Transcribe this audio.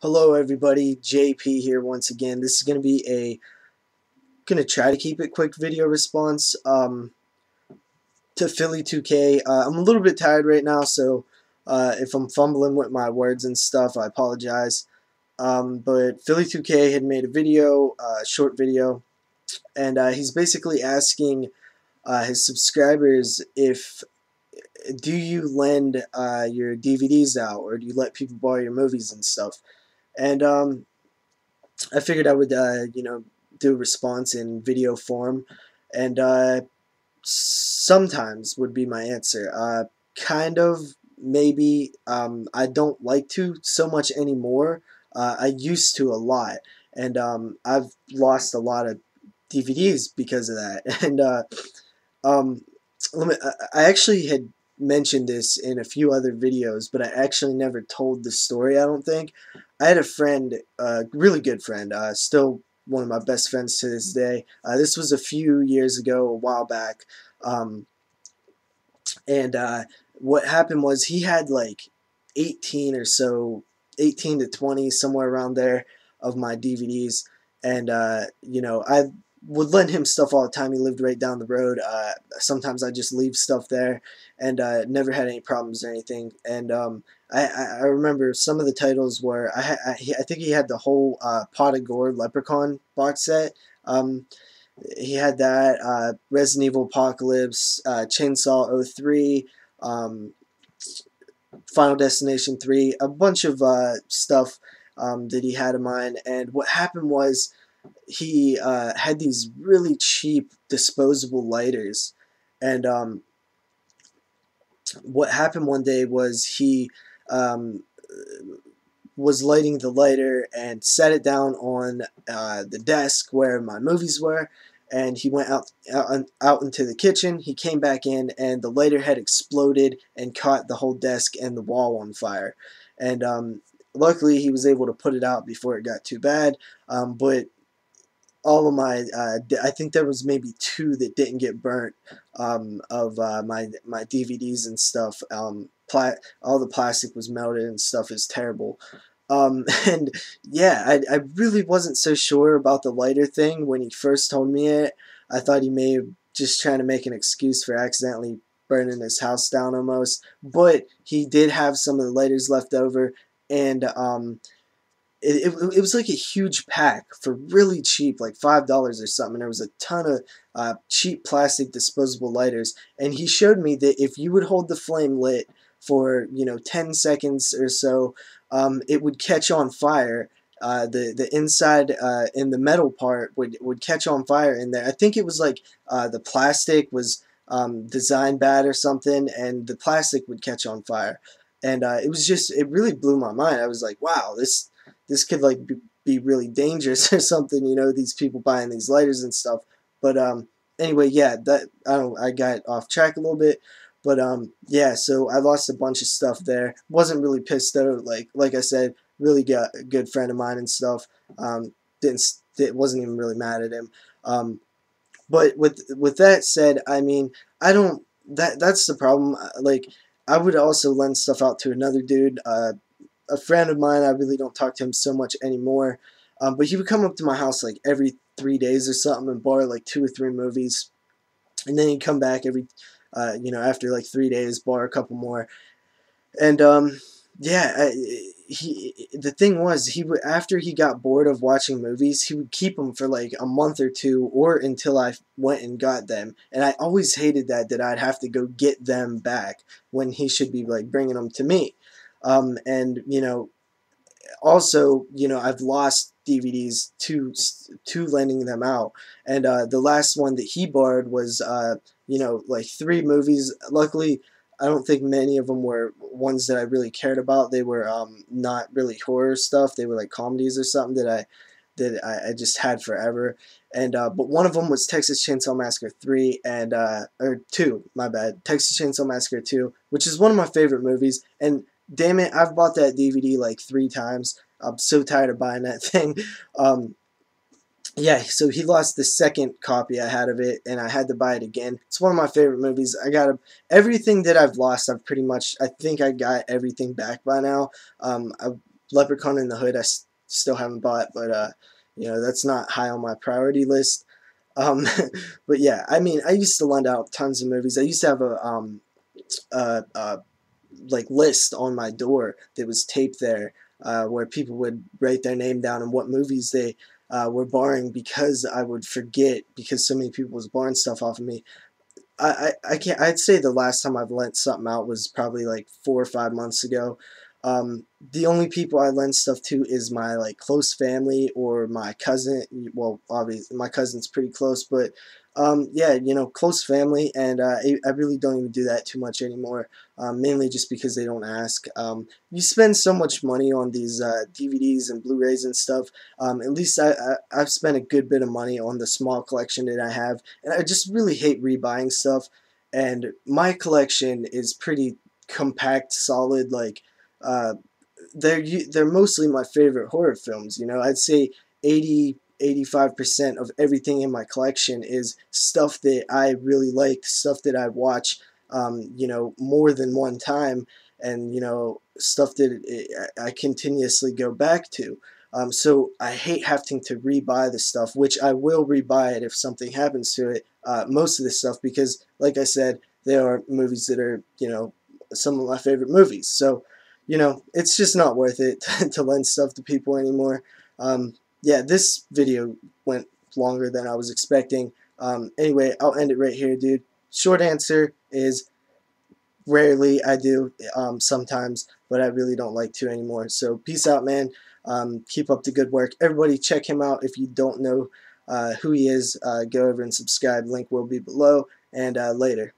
Hello everybody, JP here once again. This is gonna try to keep it quick video response to Philly 2K. I'm a little bit tired right now, so if I'm fumbling with my words and stuff, I apologize. But Philly 2K had made a video, short video, and he's basically asking his subscribers if do you lend your DVDs out or do you let people borrow your movies and stuff. And I figured I would, do a response in video form, and sometimes would be my answer. Kind of, maybe. I don't like to so much anymore. I used to a lot, and I've lost a lot of DVDs because of that. And um, I actually had mentioned this in a few other videos, but I actually never told the story, I don't think. I had a friend, a really good friend, still one of my best friends to this day. This was a few years ago, a while back. Um, and what happened was he had like 18 or so, 18 to 20, somewhere around there, of my DVDs. And, I would lend him stuff all the time. He lived right down the road. Sometimes I just leave stuff there, and never had any problems or anything. And I remember some of the titles were, I think he had the whole Pot of Gore Leprechaun box set. He had that, Resident Evil Apocalypse, Chainsaw '03, um, Final Destination 3, a bunch of stuff that he had in mind. And what happened was he had these really cheap disposable lighters. And what happened one day was he um, was lighting the lighter and set it down on the desk where my movies were, and he went out into the kitchen. He came back in, and the lighter had exploded and caught the whole desk and the wall on fire. And luckily, he was able to put it out before it got too bad. But all of my, I think there was maybe two that didn't get burnt, of my DVDs and stuff. All the plastic was melted and stuff. Is terrible. And yeah, I really wasn't so sure about the lighter thing when he first told me it. I thought he may have just trying to make an excuse for accidentally burning his house down almost. But he did have some of the lighters left over, and it was like a huge pack for really cheap, like $5 or something. There was a ton of cheap plastic disposable lighters, and he showed me that if you would hold the flame lit for 10 seconds or so, it would catch on fire. The inside in the metal part would catch on fire in there. I think it was like the plastic was designed bad or something, and the plastic would catch on fire. And it really blew my mind. I was like, wow, this could like be really dangerous or something. These people buying these lighters and stuff. But anyway, yeah, I got off track a little bit. But yeah, so I lost a bunch of stuff there. Wasn't really pissed though. Like I said, really got a good friend of mine and stuff. Didn't wasn't even really mad at him. But with that said, I mean, I don't. That's the problem. Like, I would also lend stuff out to another dude. A friend of mine, I really don't talk to him so much anymore. But he would come up to my house like every 3 days or something and borrow like 2 or 3 movies, and then he'd come back after like 3 days, borrow a couple more. And yeah, the thing was, he would, after he got bored of watching movies, he would keep them for like a month or two, or until I went and got them. And I always hated that I'd have to go get them back when he should be like bringing them to me. And also, I've lost DVDs to lending them out, and the last one that he borrowed was like 3 movies. Luckily, I don't think many of them were ones that I really cared about. They were not really horror stuff. They were like comedies or something that I just had forever. And but one of them was Texas Chainsaw Massacre 3 and or 2, my bad. Texas Chainsaw Massacre 2, which is one of my favorite movies. And damn it, I've bought that DVD like 3 times. I'm so tired of buying that thing. Um, yeah, so he lost the second copy I had of it, and I had to buy it again. It's one of my favorite movies. Everything that I've lost, I think I got everything back by now. Leprechaun in the Hood I still haven't bought, but that's not high on my priority list. Um, but yeah, I mean, I used to lend out tons of movies. I used to have a, like list on my door that was taped there, where people would write their name down and what movies they were borrowing, because I would forget, because so many people was borrowing stuff off of me. I can't. I'd say the last time I've lent something out was probably like 4 or 5 months ago. The only people I lend stuff to is my like close family or my cousin. Well, obviously my cousin's pretty close, but yeah, close family, and I really don't even do that too much anymore. Mainly just because they don't ask. You spend so much money on these DVDs and Blu-rays and stuff. At least I've spent a good bit of money on the small collection that I have, and I just really hate rebuying stuff. And my collection is pretty compact, solid. Like uh, they're mostly my favorite horror films. I'd say 80-85% of everything in my collection is stuff that I really like, stuff that I watch, more than one time, and stuff that I continuously go back to. So I hate having to rebuy the stuff, which I will rebuy it if something happens to it. Most of this stuff, because, like I said, there are movies that are, some of my favorite movies. So, it's just not worth it to lend stuff to people anymore. Yeah, this video went longer than I was expecting. Anyway, I'll end it right here, dude. Short answer is rarely. I do, sometimes, but I really don't like to anymore. So peace out, man. Keep up the good work. Everybody check him out. If you don't know who he is, go over and subscribe. Link will be below. And later.